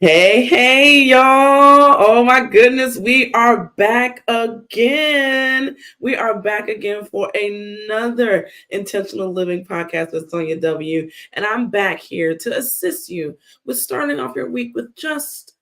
Hey, y'all. Oh my goodness. We are back again. We are back again for another intentional living podcast with SonjaW. And I'm back here to assist you with starting off your week with just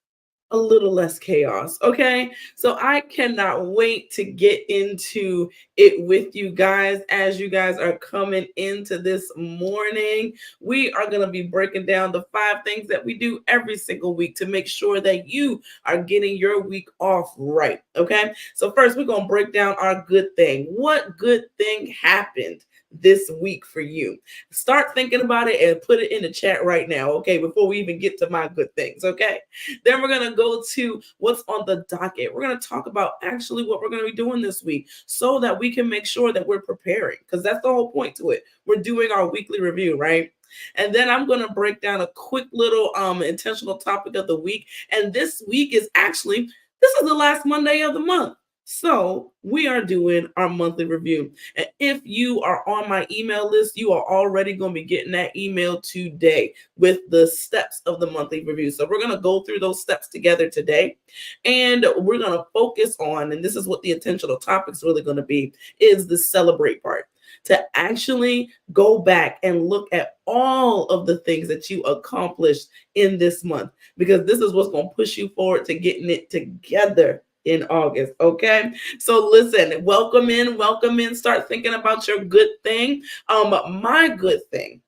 a little less chaos. Okay. So I cannot wait to get into it with you guys as you guys are coming into this morning. We are going to be breaking down the 5 things that we do every single week to make sure that you are getting your week off right. Okay. So first, we're going to break down our good thing. What good thing happened this week for you? Start thinking about it and put it in the chat right now. Okay. Before we even get to my good things. Okay. Then we're going to go to what's on the docket. We're going to talk about actually what we're going to be doing this week so that we can make sure that we're preparing, because that's the whole point to it. We're doing our weekly review, right? And then I'm going to break down a quick little intentional topic of the week. And this week is actually, this is the last Monday of the month. So we are doing our monthly review. And if you are on my email list, you are already going to be getting that email today with the steps of the monthly review. So we're going to go through those steps together today. And we're going to focus on, and this is what the intentional topic is really going to be, is the celebrate part. To actually go back and look at all of the things that you accomplished in this month, because this is what's going to push you forward to getting it together in August. Okay. So listen, welcome in. Start thinking about your good thing. My good thing.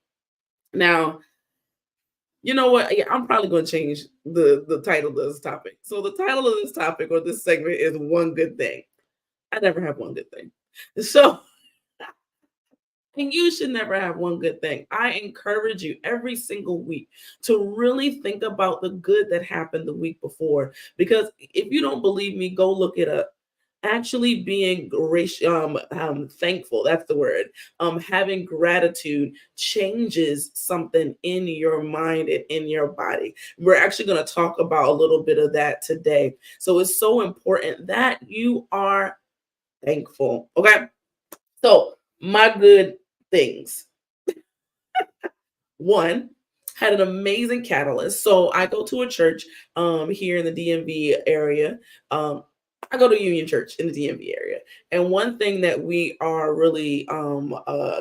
Now, you know what? Yeah, I'm probably going to change the title of this topic. So the title of this topic or this segment is one good thing. I never have one good thing. So and you should never have one good thing. I encourage you every single week to really think about the good that happened the week before. Because if you don't believe me, go look it up. Actually being thankful, that's the word. Having gratitude changes something in your mind and in your body. We're actually going to talk about a little bit of that today. So it's so important that you are thankful. Okay. So my good things. One, had an amazing catalyst. So I go to a church here in the DMV area. I go to Union Church in the DMV area. And one thing that we are really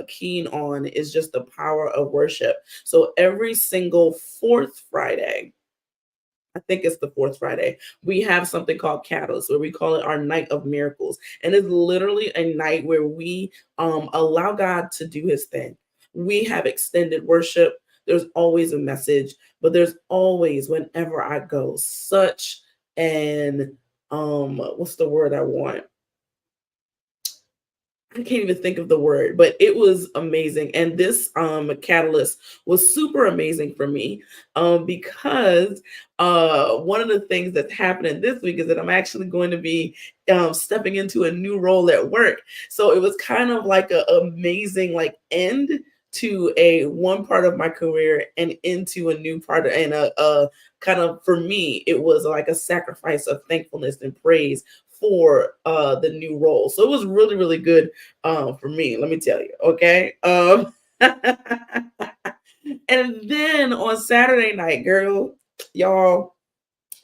keen on is just the power of worship. So every single fourth Friday, I think it's the fourth Friday, we have something called Catalyst, where we call it our night of miracles. And it's literally a night where we allow God to do his thing. We have extended worship. There's always a message, but there's always, whenever I go, such an what's the word I want? I can't even think of the word, but it was amazing. And this catalyst was super amazing for me because one of the things that's happening this week is that I'm actually going to be stepping into a new role at work. So it was kind of like an amazing end to a one part of my career and into a new part and a kind of, for me, it was like a sacrifice of thankfulness and praise for the new role. So it was really, really good for me, let me tell you. Okay. And then on Saturday night, girl, y'all,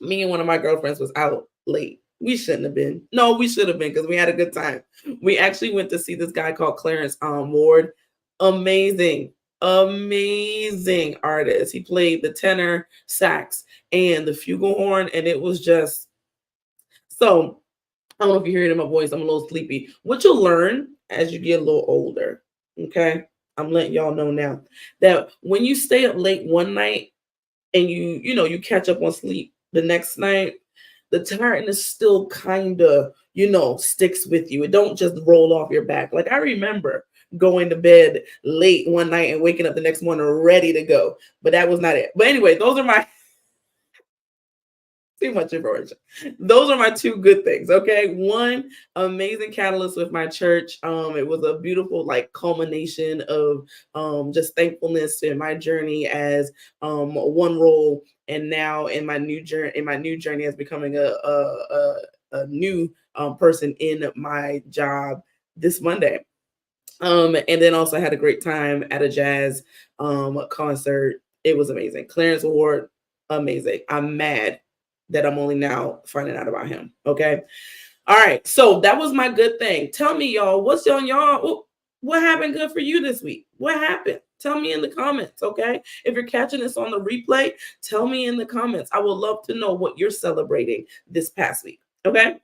me and one of my girlfriends was out late. We shouldn't have been. No, we should have been, because we had a good time. We actually went to see this guy called Clarence Ward. Amazing artist. He played the tenor, sax, and the flugelhorn, and it was just so. I don't know if you're hearing my voice. I'm a little sleepy. What you'll learn as you get a little older, okay? I'm letting y'all know now that when you stay up late one night and you catch up on sleep the next night, the tiredness still kind of, sticks with you. It don't just roll off your back. Like I remember going to bed late one night and waking up the next morning ready to go, but that was not it. But anyway, those are my too much information. Those are my 2 good things. Okay. One, amazing catalyst with my church. It was a beautiful culmination of just thankfulness in my journey as one role, and now in my new journey as becoming a new person in my job this Monday. And then also had a great time at a jazz concert. It was amazing. Clarence Ward, amazing. I'm mad that I'm only now finding out about him. Okay. All right. So that was my good thing. Tell me, y'all, what's on y'all? What happened good for you this week? What happened? Tell me in the comments. Okay. If you're catching this on the replay, tell me in the comments. I would love to know what you're celebrating this past week. Okay.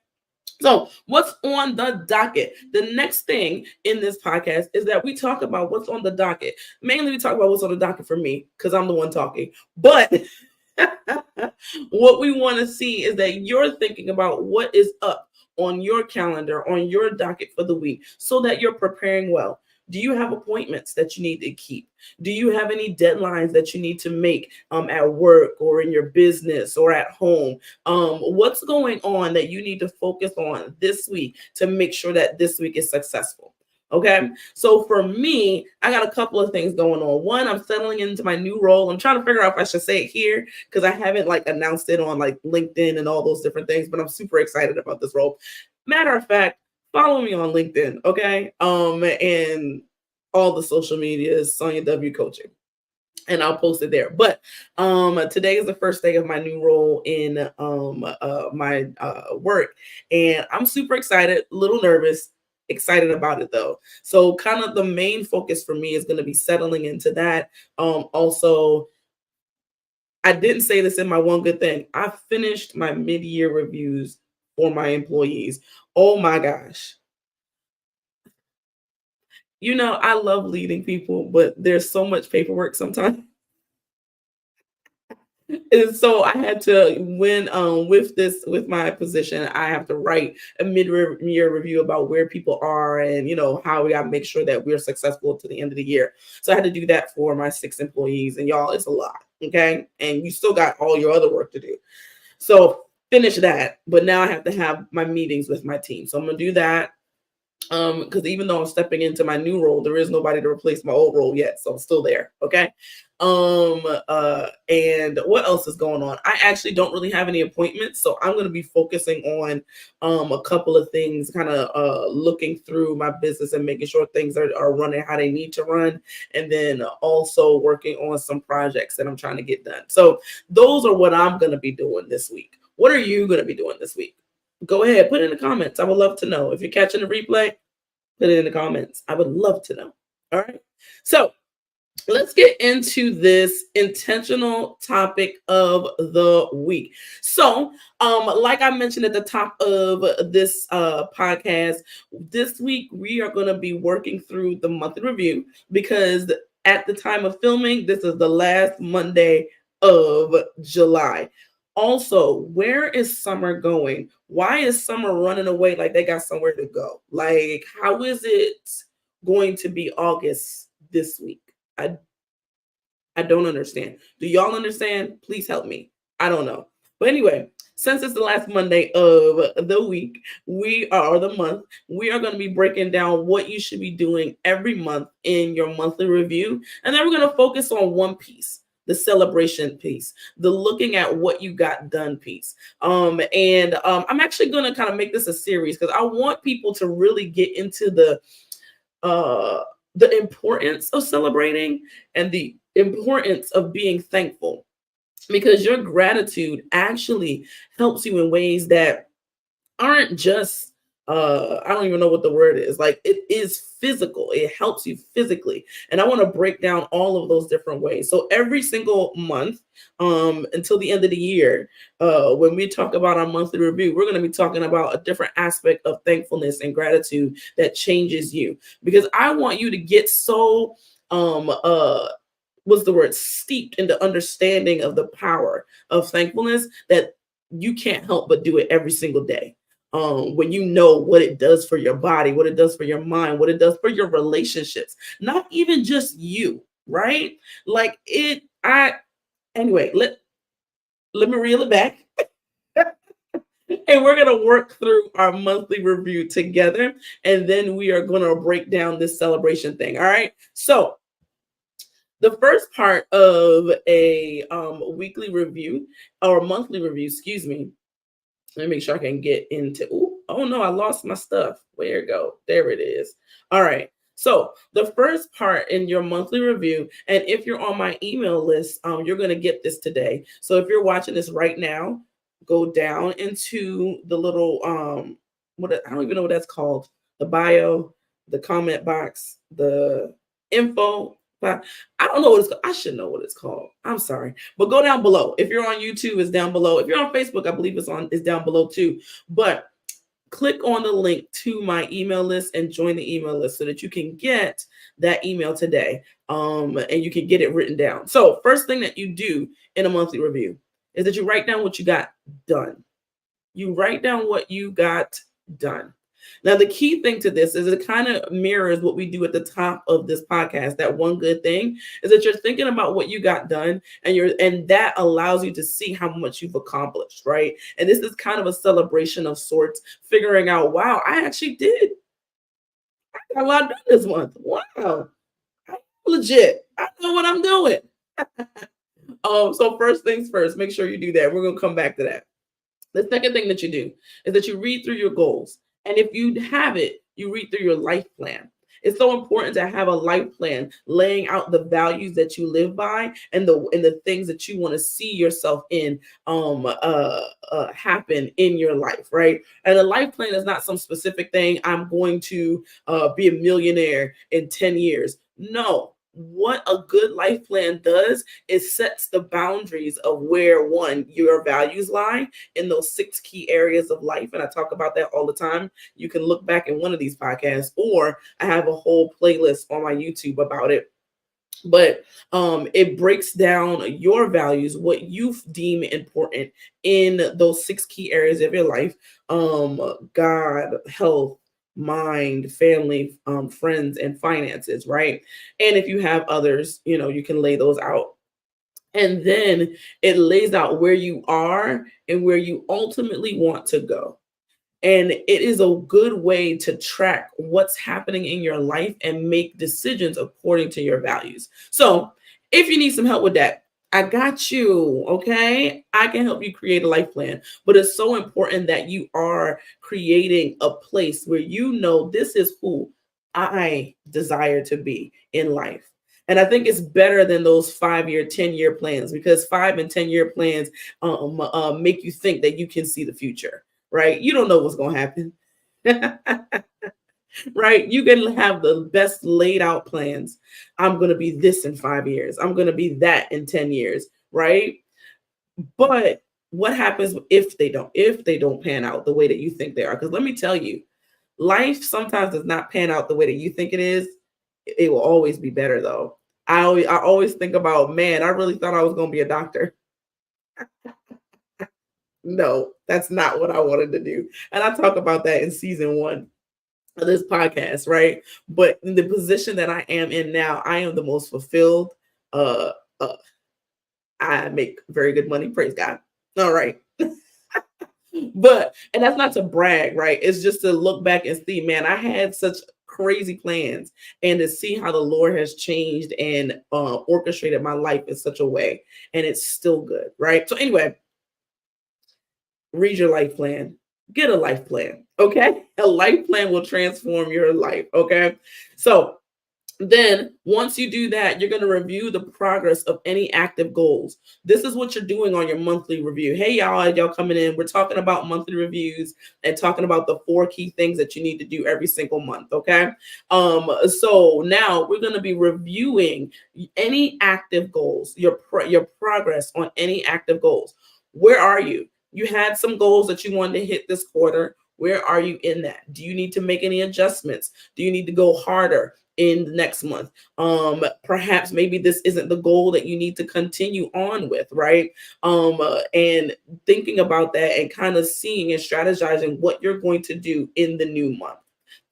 So, what's on the docket? The next thing in this podcast is that we talk about what's on the docket. Mainly, we talk about what's on the docket for me because I'm the one talking. But what we want to see is that you're thinking about what is up on your calendar, on your docket for the week, so that you're preparing well. Do you have appointments that you need to keep? Do you have any deadlines that you need to make at work or in your business or at home? What's going on that you need to focus on this week to make sure that this week is successful? Okay. So for me, I got a couple of things going on. One, I'm settling into my new role. I'm trying to figure out if I should say it here because I haven't like announced it on like LinkedIn and all those different things, but I'm super excited about this role. Matter of fact, follow me on LinkedIn. Okay. And all the social media is SonjaWCoaching. And I'll post it there. But today is the first day of my new role in my work. And I'm super excited, a little nervous, excited about it though. So kind of the main focus for me is going to be settling into that. Also, I didn't say this in my one good thing. I finished my mid-year reviews for my employees. Oh my gosh. You know, I love leading people, but there's so much paperwork sometimes. And so I had to, when with my position, I have to write a mid-year review about where people are and how we got to make sure that we're successful to the end of the year. So I had to do that for my 6 employees, and y'all, it's a lot, okay? And you still got all your other work to do. So finish that, but now I have to have my meetings with my team. So I'm gonna do that. Because even though I'm stepping into my new role, there is nobody to replace my old role yet, so I'm still there. Okay. And what else is going on? I actually don't really have any appointments, so I'm going to be focusing on a couple of things, kind of looking through my business and making sure things are running how they need to run, and then also working on some projects that I'm trying to get done. So those are what I'm going to be doing this week. What are you going to be doing this week? Go ahead, put it in the comments. I would love to know. If you're catching the replay, put it in the comments. I would love to know. All right. So let's get into this intentional topic of the week. So, like I mentioned at the top of this podcast, this week we are going to be working through the monthly review because at the time of filming, this is the last Monday of July. Also, where is summer going? Why is summer running away like they got somewhere to go? Like, how is it going to be August this week? I don't understand. Do y'all understand? Please help me. I don't know. But anyway, since it's the last Monday of the week, or the month, we are going to be breaking down what you should be doing every month in your monthly review. And then we're going to focus on one piece. The celebration piece, the looking at what you got done piece. I'm actually going to kind of make this a series because I want people to really get into the importance of celebrating and the importance of being thankful, because your gratitude actually helps you in ways that aren't just I don't even know what the word is. Like, it is physical. It helps you physically. And I want to break down all of those different ways. So every single month, until the end of the year, when we talk about our monthly review, we're going to be talking about a different aspect of thankfulness and gratitude that changes you. Because I want you to get so steeped in the understanding of the power of thankfulness that you can't help but do it every single day. When you know what it does for your body, what it does for your mind, what it does for your relationships, not even just you, right? Like anyway, let me reel it back. And we're going to work through our monthly review together. And then we are going to break down this celebration thing. All right. So the first part of a weekly review or monthly review, excuse me. Let me make sure I can get into, oh no, I lost my stuff. Where it go? There it is. All right. So the first part in your monthly review, and if you're on my email list, you're going to get this today. So if you're watching this right now, go down into the little I don't even know what that's called. The bio, the comment box, the info. But I don't know what it's called. I should know what it's called. I'm sorry. But go down below. If you're on YouTube, it's down below. If you're on Facebook, I believe it's down below too. But click on the link to my email list and join the email list so that you can get that email today. And you can get it written down. So first thing that you do in a monthly review is that you write down what you got done. You write down what you got done. Now, the key thing to this is it kind of mirrors what we do at the top of this podcast. That one good thing is that you're thinking about what you got done, and that allows you to see how much you've accomplished, right? And this is kind of a celebration of sorts, figuring out, wow, I actually did. I got a lot done this month. Wow, I'm legit. I know what I'm doing. So first things first, make sure you do that. We're gonna come back to that. The second thing that you do is that you read through your goals. And if you have it, you read through your life plan. It's so important to have a life plan laying out the values that you live by and the things that you want to see yourself in happen in your life, right? And a life plan is not some specific thing. I'm going to be a millionaire in 10 years. No. What a good life plan does is sets the boundaries of where your values lie in those 6 key areas of life. And I talk about that all the time. You can look back in one of these podcasts, or I have a whole playlist on my YouTube about it. But it breaks down your values, what you deem important in those 6 key areas of your life. God, health, mind, family, friends, and finances, right? And if you have others, you can lay those out. And then it lays out where you are and where you ultimately want to go. And it is a good way to track what's happening in your life and make decisions according to your values. So if you need some help with that, I got you. Okay. I can help you create a life plan, but it's so important that you are creating a place where this is who I desire to be in life. And I think it's better than those 5-year, 10-year plans, because 5 and 10-year plans make you think that you can see the future, right? You don't know what's going to happen. Right? You can have the best laid out plans. I'm going to be this in 5 years. I'm going to be that in 10 years, right? But what happens if they don't pan out the way that you think they are? Because let me tell you, life sometimes does not pan out the way that you think it is. It will always be better though. I always think about, man, I really thought I was going to be a doctor. No, that's not what I wanted to do. And I talk about that in season 1 of this podcast, right? But in the position that I am in now, I am the most fulfilled. I make very good money, praise God. All right. And that's not to brag, right? It's just to look back and see, man, I had such crazy plans, and to see how the Lord has changed and orchestrated my life in such a way, and it's still good, right? So anyway, read your life plan. Get a life plan, okay? A life plan will transform your life, okay? So then once you do that, you're going to review the progress of any active goals. This is what you're doing on your monthly review. Hey, y'all coming in. We're talking about monthly reviews and talking about the 4 key things that you need to do every single month, okay? So now we're going to be reviewing any active goals, your progress on any active goals. Where are you? You had some goals that you wanted to hit this quarter. Where are you in that? Do you need to make any adjustments? Do you need to go harder in the next month? Perhaps maybe this isn't the goal that you need to continue on with, right? And thinking about that and kind of seeing and strategizing what you're going to do in the new month.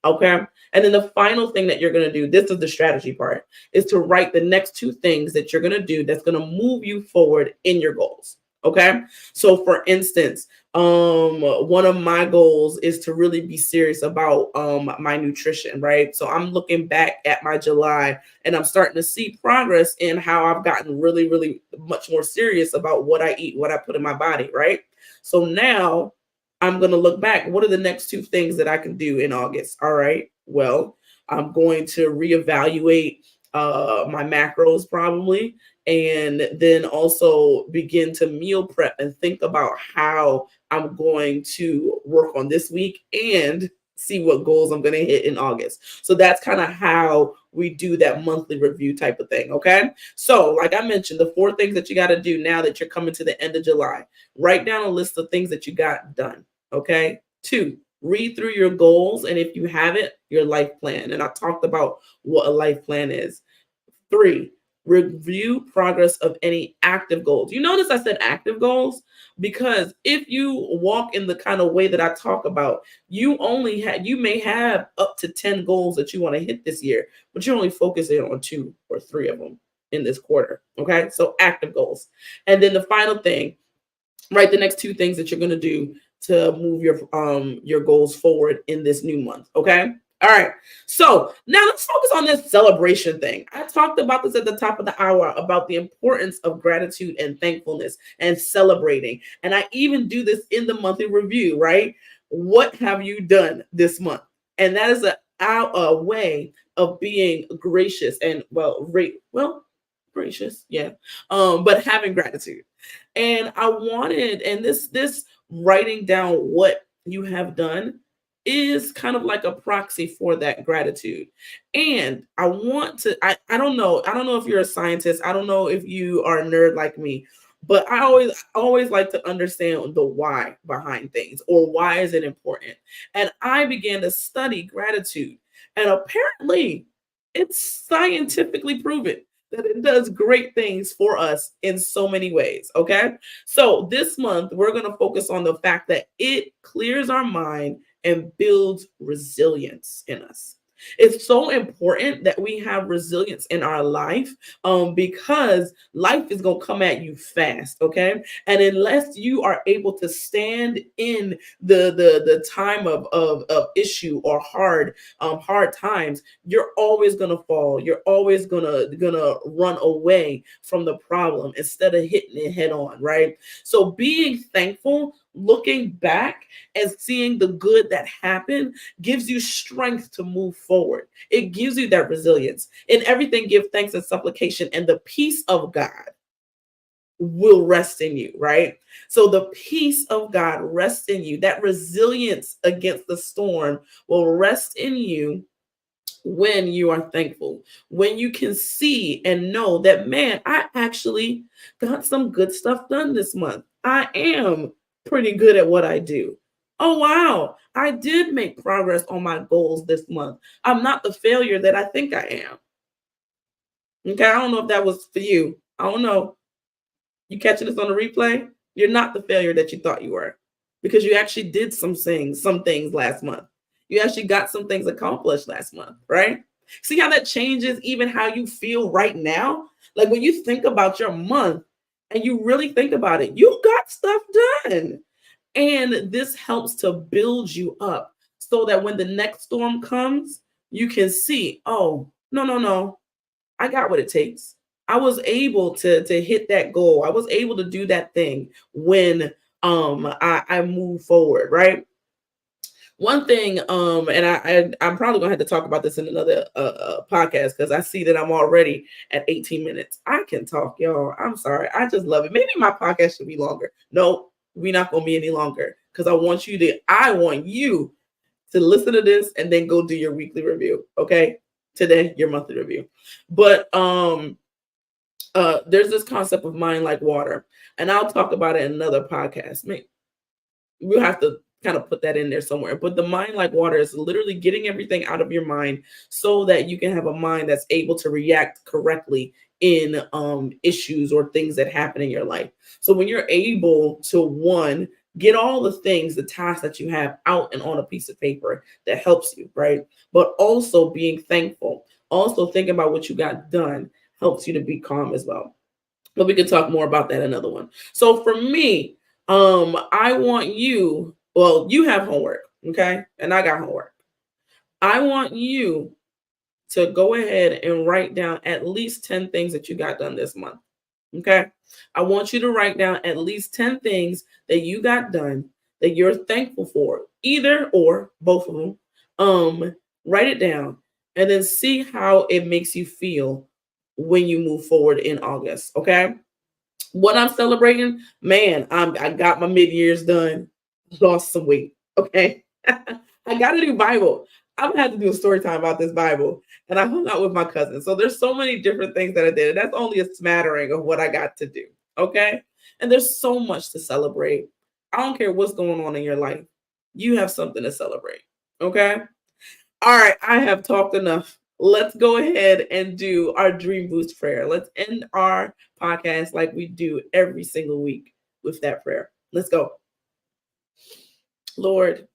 Okay. And then the final thing that you're going to do, this is the strategy part, is to write the next 2 things that you're going to do that's going to move you forward in your goals. Okay. So for instance, one of my goals is to really be serious about my nutrition, right? So I'm looking back at my July, and I'm starting to see progress in how I've gotten really, really much more serious about what I eat, what I put in my body, right? So now I'm going to look back. What are the next 2 things that I can do in August? All right. Well, I'm going to reevaluate my macros probably, and then also begin to meal prep and think about how I'm going to work on this week and see what goals I'm going to hit in August. So that's kind of how we do that monthly review type of thing. Okay. So like I mentioned, the 4 things that you got to do now that you're coming to the end of July, write down a list of things that you got done. Okay. 2, read through your goals. And if you have it, your life plan. And I talked about what a life plan is. 3, review progress of any active goals. You notice I said active goals because if you walk in the kind of way that I talk about, you may have up to 10 goals that you want to hit this year, but you're only focusing on 2 or 3 of them in this quarter. Okay, so active goals. And then the final thing, write the next 2 things that you're going to do to move your goals forward in this new month. Okay. All right. So now let's focus on this celebration thing. I talked about this at the top of the hour about the importance of gratitude and thankfulness and celebrating. And I even do this in the monthly review, right? What have you done this month? And that is a way of being gracious and gracious, yeah. But having gratitude. And I wanted, and this writing down what you have done is kind of like a proxy for that gratitude. And I want to, I don't know if you're a scientist, I don't know if you are a nerd like me, but I always like to understand the why behind things, or why is it important. And I began to study gratitude, and apparently it's scientifically proven that it does great things for us in so many ways. Okay. So this month, we're going to focus on the fact that it clears our mind and builds resilience in us. It's so important that we have resilience in our life, because life is going to come at you fast. Okay. And unless you are able to stand in the time of issue or hard times, you're always going to fall. You're always gonna run away from the problem instead of hitting it head on. Right. So being thankful, looking back and seeing the good that happened, gives you strength to move forward. It gives you that resilience. In everything, give thanks and supplication, and the peace of God will rest in you, right? So the peace of God rests in you. That resilience against the storm will rest in you when you are thankful, when you can see and know that, man, I actually got some good stuff done this month. I am pretty good at what I do. Oh, wow, I did make progress on my goals this month. I'm not the failure that I think I am. Okay, I don't know if that was for you. I don't know. You catching this on the replay? You're not the failure that you thought you were, because you actually did some things last month. You actually got some things accomplished last month, right? See how that changes even how you feel right now? Like when you think about your month and you really think about it, you got stuff done. And this helps to build you up so that when the next storm comes, you can see, oh, no. I got what it takes. I was able to hit that goal. I was able to do that thing when I move forward, right? One thing, and I'm probably gonna have to talk about this in another podcast, because I see that I'm already at 18 minutes. I can talk, y'all. I'm sorry. I just love it. Maybe my podcast should be longer. No, we're not gonna be any longer, because I want you to listen to this and then go do your weekly review. Okay. Today, your monthly review. But there's this concept of mind like water, and I'll talk about it in another podcast. We'll have to kind of put that in there somewhere. But the mind like water is literally getting everything out of your mind so that you can have a mind that's able to react correctly in issues or things that happen in your life. So when you're able to, get all the things, the tasks that you have out and on a piece of paper, that helps you, right? But also being thankful, also thinking about what you got done, helps you to be calm as well. But we can talk more about that another one. So for me, I want you, you have homework, okay? And I got homework. I want you to go ahead and write down at least 10 things that you got done this month. Okay. I want you to write down at least 10 things that you got done that you're thankful for, either or both of them. Write it down and then see how it makes you feel when you move forward in August. Okay. What I'm celebrating, man, I got my mid-years done, lost some weight. Okay. I got a new Bible. I'm gonna have to do a story time about this Bible. And I hung out with my cousin. So there's so many different things that I did. And that's only a smattering of what I got to do. Okay. And there's so much to celebrate. I don't care what's going on in your life. You have something to celebrate. Okay. All right, I have talked enough. Let's go ahead and do our Dream Boost prayer. Let's end our podcast like we do every single week with that prayer. Let's go. Lord,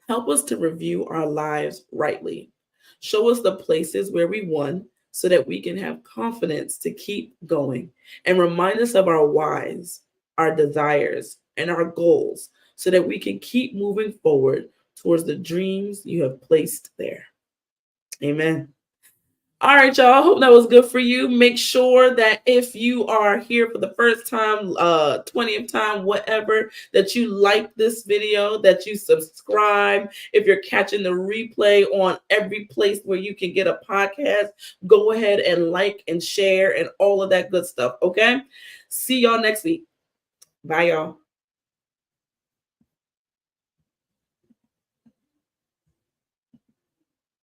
help us to review our lives rightly. Show us the places where we won so that we can have confidence to keep going. And remind us of our whys, our desires, and our goals so that we can keep moving forward towards the dreams you have placed there. Amen. All right, y'all. I hope that was good for you. Make sure that if you are here for the first time, 20th time, whatever, that you like this video, that you subscribe. If you're catching the replay on every place where you can get a podcast, go ahead and like and share and all of that good stuff. Okay. See y'all next week. Bye, y'all.